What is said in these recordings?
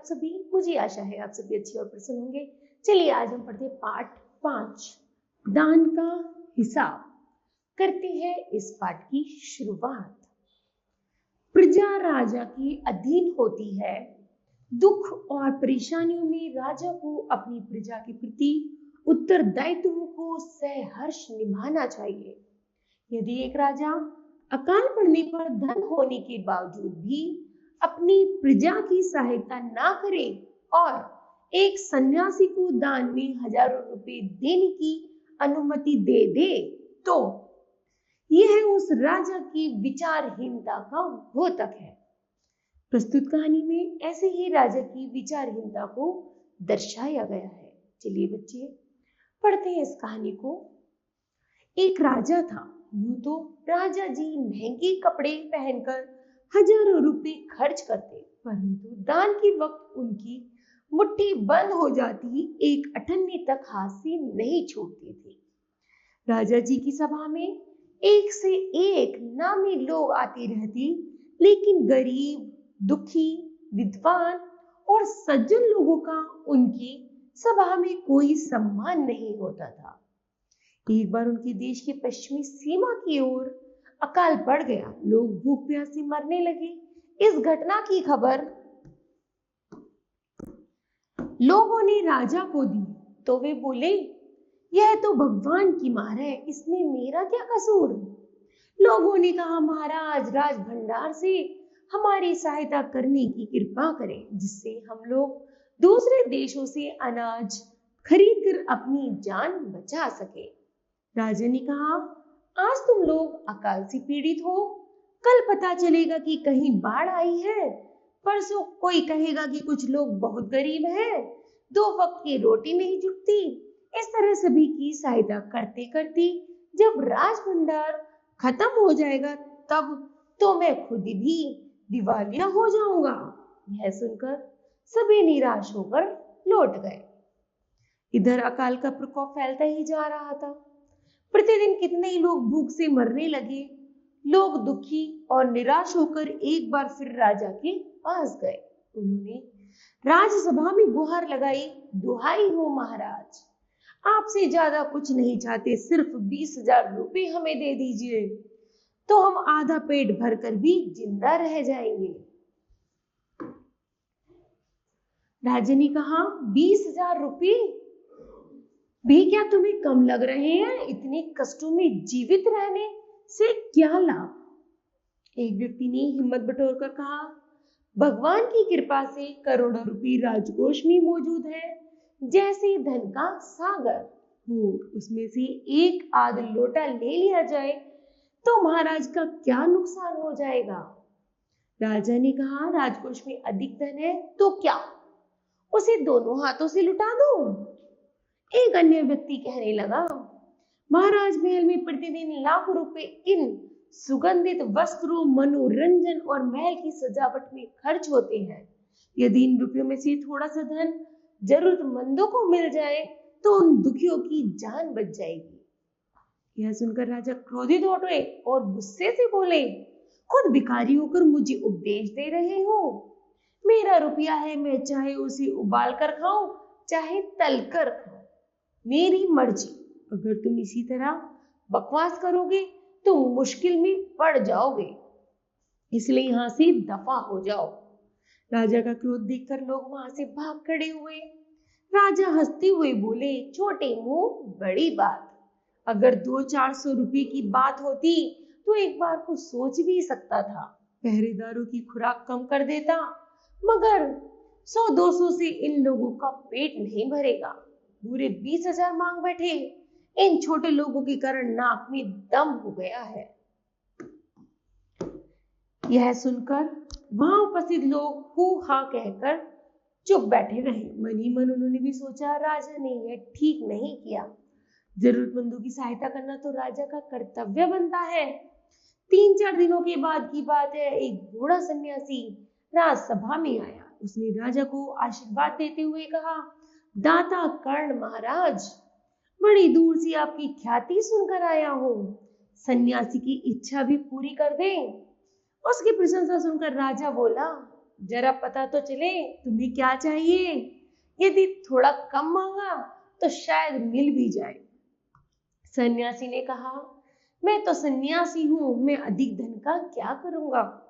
आप सभी। मुझे आशा है आप सभी अच्छे और प्रसन्न होंगे। चलिए आज हम पढ़ते हैं पाठ 5, दान का हिसाब। करते हैं इस पाठ की शुरुआत। प्रजा राजा के अधीन होती है। दुख और परेशानियों में राजा को अपनी प्रजा के प्रति उत्तरदायित्व को सहर्ष निभाना चाहिए। यदि एक राजा अकाल पड़ने पर धन होने के बावजूद भी अपनी प्रजा की सहायता ना करे और एक सन्यासी को दान में हजारों रुपए देने की अनुमति दे दे, तो यह उस राजा की विचारहीनता का द्योतक है। प्रस्तुत कहानी में ऐसे ही राजा की विचारहीनता को दर्शाया गया है। चलिए बच्चे पढ़ते हैं इस कहानी को। एक राजा था। यूं तो राजा जी महंगे कपड़े पहनकर हजारों रुपए खर्च करते, परंतु दान के वक्त उनकी मुट्ठी बंद हो जाती, एक अठन्नी तक हाथ से नहीं छूटती थी। राजा जी की सभा में एक से एक नामी लोग आते रहते, लेकिन गरीब, दुखी, विद्वान और सज्जन लोगों का उनकी सभा में कोई सम्मान नहीं होता था। एक बार उनके देश की पश्चिमी सीमा की ओर अकाल पड़ गया। लोग भूख प्यास से मरने लगे। इस घटना की खबर लोगों ने राजा को दी, तो वे बोले, यह तो भगवान की मार है, इसमें मेरा क्या कसूर। लोगों ने कहा, महाराज राज भंडार से हमारी सहायता करने की कृपा करें, जिससे हम लोग दूसरे देशों से अनाज खरीद कर अपनी जान बचा सके। राजा ने कहा, आज तुम लोग अकाल से पीड़ित हो, कल पता चलेगा कि कहीं बाढ़ आई है, परसों कोई कहेगा कि कुछ लोग बहुत गरीब हैं, 2 वक्त की रोटी नहीं जुटती। इस तरह सभी की सहायता करते करते जब राज भंडार खत्म हो जाएगा, तब तो मैं खुद भी दिवालिया हो जाऊंगा। यह सुनकर सभी निराश होकर लौट गए। इधर अकाल का प्रकोप फैलता ही जा रहा था। प्रतिदिन कितने ही लोग भूख से मरने लगे। लोग दुखी और निराश होकर एक बार फिर राजा के पास गए। उन्होंने राजसभा में गुहार लगाई, दुहाई हो महाराज, आपसे ज्यादा कुछ नहीं चाहते, सिर्फ 20,000 रुपए हमें दे दीजिए, तो हम आधा पेट भरकर भी जिंदा रह जाएंगे। राजा ने कहा, 20,000 रुपए भी क्या तुम्हें कम लग रहे हैं? इतने कष्टों में जीवित रहने से क्या लाभ। एक व्यक्ति ने हिम्मत बटोरकर कहा, भगवान की कृपा से करोड़ों रुपए राजकोष में मौजूद है, जैसे धन का सागर हो। उसमें से एक आध लोटा ले लिया जाए तो महाराज का क्या नुकसान हो जाएगा। राजा ने कहा, राजकोष में अधिक धन है तो क्या, उसे दोनों हाथों से लुटा दो। एक अन्य व्यक्ति कहने लगा, महाराज महल में प्रतिदिन लाखों रुपए इन सुगंधित वस्त्रों, मनोरंजन और महल की सजावट में खर्च होते हैं। यदि इन रुपयों में से थोड़ा सा धन जरूरतमंदों को मिल जाए तो उन दुखियों की जान बच जाएगी। यह सुनकर राजा क्रोधित हो गए और गुस्से से बोले, खुद भिखारी होकर मुझे उपदेश दे रहे हो। मेरा रुपया है, मैं चाहे उसे उबाल कर खाऊं, चाहे तल कर खाऊं, मेरी मर्जी। अगर तुम इसी तरह बकवास करोगे तो मुश्किल में पड़ जाओगे, इसलिए यहां से दफा हो जाओ। राजा का क्रोध देखकर लोग वहां से भाग खड़े हुए। राजा हंसते हुए बोले, छोटे मुंह बड़ी बात, अगर 200-400 रुपए की बात होती तो एक बार को सोच भी सकता था, पहरेदारों की खुराक कम कर देता, मगर 100-200 से इन लोगों का पेट नहीं भरेगा। पूरे 20,000 मांग बैठे। इन छोटे लोगों के कारण नाक में दम हो गया है। यह सुनकर वहां उपस्थित लोग हू हा कहकर चुप बैठे रहे। मन ही मन उन्होंने भी सोचा, राजा ने यह ठीक नहीं किया। जरूरतमंदों की सहायता करना तो राजा का कर्तव्य बनता है। 3-4 दिनों के बाद की बात है, एक बूढ़ा सन्यासी राजसभा में आया। उसने राजा को आशीर्वाद देते हुए कहा, दाता कर्ण महाराज, बड़ी दूर से आपकी ख्याति सुनकर आया हूं, सन्यासी की इच्छा भी पूरी कर दें। उसकी प्रशंसा सुनकर राजा बोला, जरा पता तो चले तुम्हें क्या चाहिए। यदि थोड़ा कम मांगा तो शायद मिल भी जाए। सन्यासी ने कहा, मैं तो सन्यासी हूँ, मैं अधिक धन का क्या करूंगा।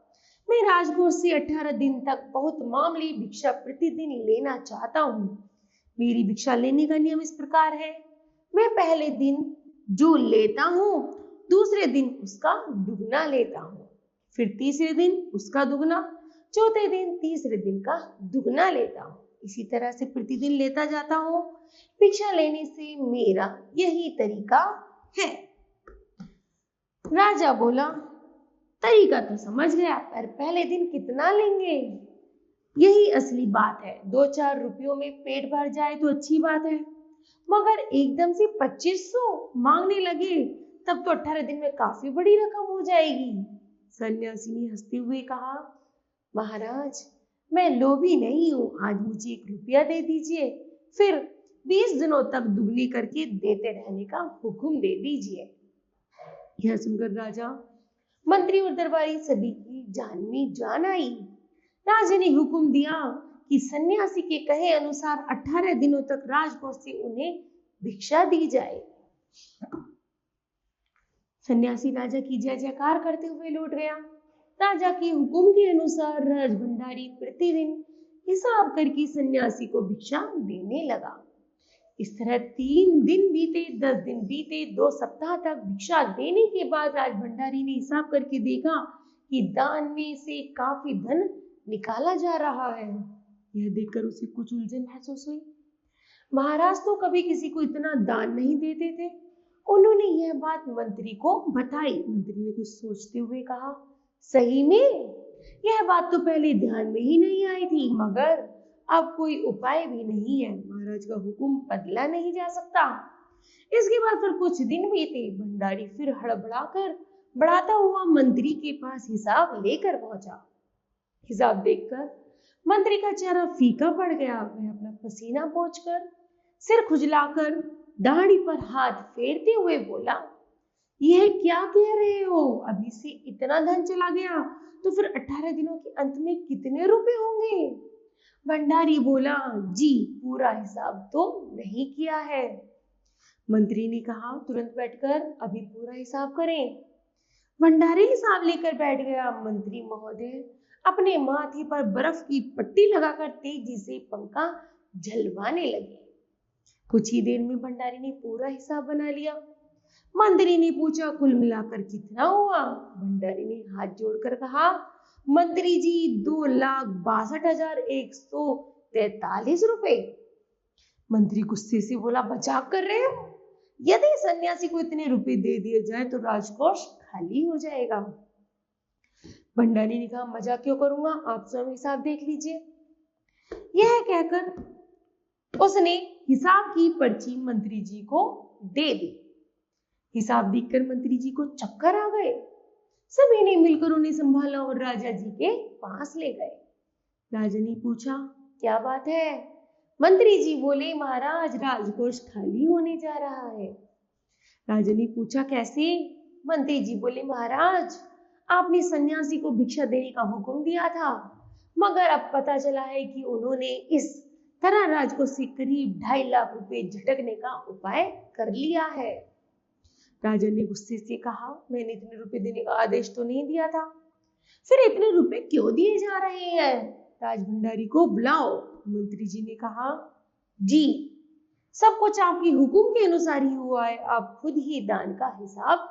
मैं राजकोष से 18 दिन तक बहुत मामूली भिक्षा प्रतिदिन लेना चाहता हूँ। मेरी भिक्षा लेने का नियम इस प्रकार है, मैं पहले दिन जो लेता हूँ दूसरे दिन उसका दुगना लेता हूँ, फिर तीसरे दिन उसका दुगना, चौथे दिन तीसरे दिन का दुगना लेता हूँ। इसी तरह से प्रतिदिन लेता जाता हूँ। भिक्षा लेने से मेरा यही तरीका है। राजा बोला, तरीका तो समझ गया, पर पहले दिन कितना लेंगे, यही असली बात है। 2-4 रुपयों में पेट भर जाए तो अच्छी बात है, मगर एकदम से 2500 मांगने लगे तब तो 18 दिन में काफी बड़ी रकम हो जाएगी। सन्यासी ने हंसते हुए कहा, महाराज मैं लोभी नहीं हूं, आज मुझे 1 रुपया दे दीजिए, फिर 20 दिनों तक दुगनी करके देते रहने का हुक्म दे दीजिए। यह सुनकर राजा, मंत्री और दरबारी सभी की जान में जान आई। राजा ने हुक्म दिया कि सन्यासी के कहे अनुसार 18 दिनों तक राजकोष से उन्हें भिक्षा दी जाए। सन्यासी राजा की जय जयकार करते हुए लौट गया। राजा के हुक्म के अनुसार राजभंडारी प्रतिदिन हिसाब करके सन्यासी को भिक्षा देने लगा। इस तरह 3 दिन बीते, 10 दिन बीते, 2 सप्ताह तक भिक्षा देने के बाद राजभंडारी ने हिसाब करके देखा कि दान में से काफी धन निकाला जा रहा है। यह देखकर उसे कुछ उलझन महसूस हुई। महाराज तो कभी किसी को इतना दान नहीं देते थे। उन्होंने यह बात मंत्री को बताई। मंत्री ने कुछ सोचते हुए कहा, सही में यह बात तो पहले ध्यान में ही नहीं आई थी, मगर अब कोई उपाय भी नहीं है। महाराज का हुक्म बदला नहीं जा सकता। इसके बाद फिर कुछ दिन बीते। भंडारी फिर बढ़ाता हुआ मंत्री के पास हिसाब लेकर पहुंचा। हिसाब देखकर मंत्री का चेहरा फीका पड़ गया। वह अपना पसीना पोंछकर, सिर खुजलाकर, दाढ़ी पर हाथ फेरते हुए बोला, यह क्या कह रहे हो? अभी से इतना धन चला गया तो फिर 18 दिनों के अंत में कितने रुपए होंगे? भंडारी बोला, जी पूरा हिसाब तो नहीं किया है। मंत्री ने कहा, तुरंत बैठकर अभी पूरा हिसाब करें। भंडारी हिसाब लेकर बैठ गया। मंत्री महोदय अपने माथे पर बर्फ की पट्टी लगाकर तेजी से पंखा झलवाने लगे। कुछ ही देर में भंडारी ने पूरा हिसाब बना लिया। मंत्री ने पूछा, कुल मिलाकर कितना हुआ? भंडारी ने हाथ जोड़कर कहा, मंत्री जी 2,62,143 रुपए। मंत्री गुस्से से बोला, मजाक कर रहे हो? यदि सन्यासी को इतने रुपए दे दिए जाए तो राजकोष खाली हो जाएगा। भंडारी ने कहा, मजाक क्यों करूंगा, आप स्वयं हिसाब देख लीजिए। यह कहकर उसने हिसाब की पर्ची मंत्री जी को दे दी। हिसाब देखकर मंत्री जी को चक्कर आ गए। सभी ने मिलकर उन्हें संभाला और राजा जी के पास ले गए। राजा ने पूछा, क्या बात है? मंत्री जी बोले, महाराज राजकोष खाली होने जा रहा है। राजा ने पूछा, कैसे? मंत्री जी बोले, महाराज आपने सन्यासी को भिक्षा देने का हुक्म दिया था, मगर अब पता चला है कि उन्होंने इस तरह राजकोष से करीब 2.5 लाख रुपए झटकने का उपाय कर लिया है। राजा ने गुस्से से कहा, मैंने इतने रुपए देने का आदेश तो नहीं दिया था, फिर इतने रुपए क्यों दिए जा रहे हैं? राजभंडारी को बुलाओ। मंत्री जी ने कहा, जी सब कुछ आपके हुक्म के अनुसार ही हुआ है, आप खुद ही दान का हिसाब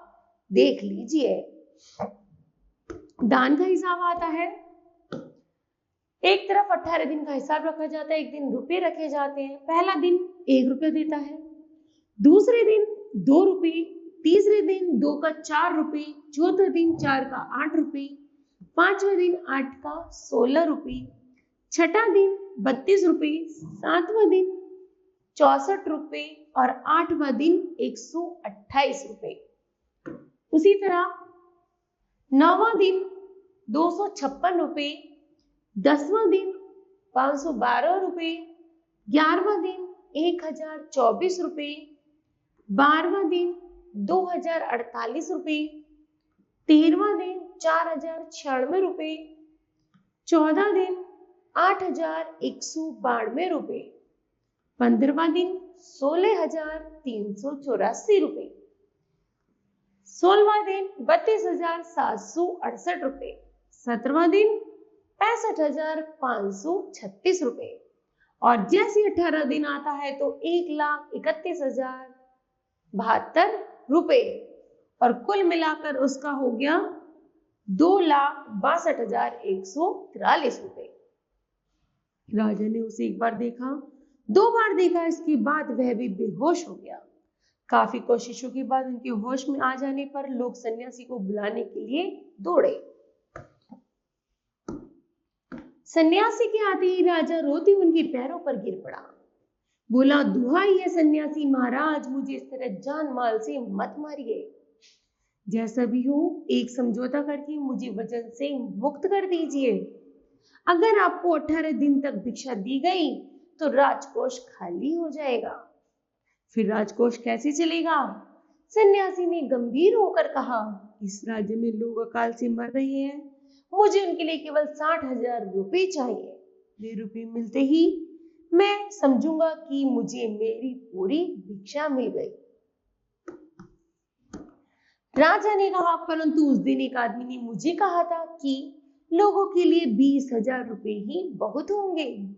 देख लीजिए। दान का हिसाब आता है, एक तरफ 18 दिन का हिसाब रखा जाता है, एक दिन रुपए रखे जाते हैं। पहला दिन 1 रुपया देता है, दूसरे दिन 2 रुपए, तीसरे दिन 2 का 4 रुपए, चौथा दिन 4 का 8 रुपए, पांचवा दिन 8 का 16 रुपए, छठा दिन 32 रुपए, सातवां दिन 64 रुपए और 8वां दिन 128 रुपए। उसी तरह 9वां दिन 256 रुपए, 10वां दिन 512 रुपए, 11वां दिन 1024 रुपए, 12वां दिन 2048 रुपए, 13वां दिन 4096 रुपए, 14 दिन 8,192 रुपए। 15वां दिन 16,384 रुपए। 16वां दिन 32,768 रुपए। 17वां दिन 65,536 रुपए। और जैसे 18 दिन आता है तो 1,31,072 रुपए और कुल मिलाकर उसका हो गया 2,62,143 रुपए। राजा ने उसे एक बार देखा, 2 बार देखा, इसके बाद वह भी बेहोश हो गया। काफी कोशिशों के बाद उनके होश में आ जाने पर लोग सन्यासी को बुलाने के लिए दौड़े। सन्यासी के आते ही राजा रोते उनके पैरों पर गिर पड़ा। बोला, दुहाई है सन्यासी महाराज, मुझे इस तरह जान माल से मत मारिए। जैसा भी हो एक समझौता करके मुझे वजन से मुक्त कर दीजिए। अगर आपको 18 दिन तक भिक्षा दी गई तो राजकोष खाली हो जाएगा। फिर राजकोष कैसे चलेगा? सन्यासी ने गंभीर होकर कहा, इस राज्य में लोग अकाल से मर रहे हैं, मुझे उनके लिए केवल 60,000 रुपए चाहिए। वे रुपए मिलते ही मैं समझूंगा कि मुझे मेरी पूरी भिक्षा मिल गई। राजा ने कहा, परंतु उस दिन एक आदमी ने मुझे कहा था कि लोगों के लिए 20,000 रुपए ही बहुत होंगे।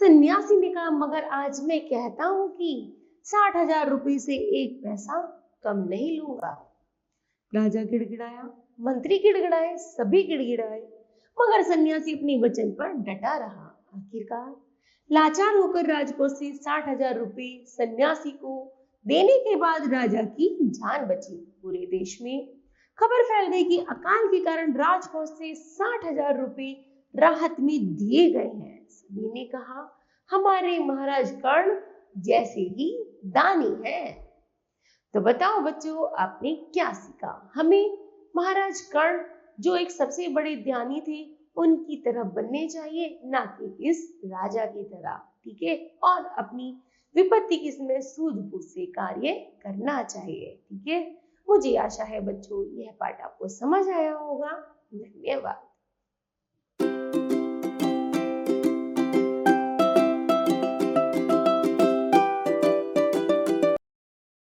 सन्यासी ने कहा, मगर आज मैं कहता हूं कि 60,000 रुपए से एक पैसा कम नहीं लूंगा। राजा गिड़गिड़ाया, मंत्री गिड़गिड़ाए, सभी गिड़गिड़ाए, मगर सन्यासी अपने वचन पर डटा रहा। आखिरकार लाचार होकर राजकोष से 60,000 रुपए सन्यासी को देने के बाद राजा की जान बची। पूरे देश में खबर फैल गई कि अकाल के कारण राजकोष से 60,000 रुपए राहत में दिए गए हैं। सभी ने कहा, हमारे महाराज कर्ण जैसे ही दानी हैं। तो बताओ बच्चों, आपने क्या सीखा? हमें महाराज कर्ण जो एक सबसे बड़े ज्ञानी थे उनकी तरह बनने चाहिए, ना कि इस राजा की तरह। ठीक है, और अपनी विपत्ति के समय सूझबूझ से कार्य करना चाहिए। ठीक है, मुझे आशा है बच्चों यह पाठ आपको समझ आया होगा। धन्यवाद।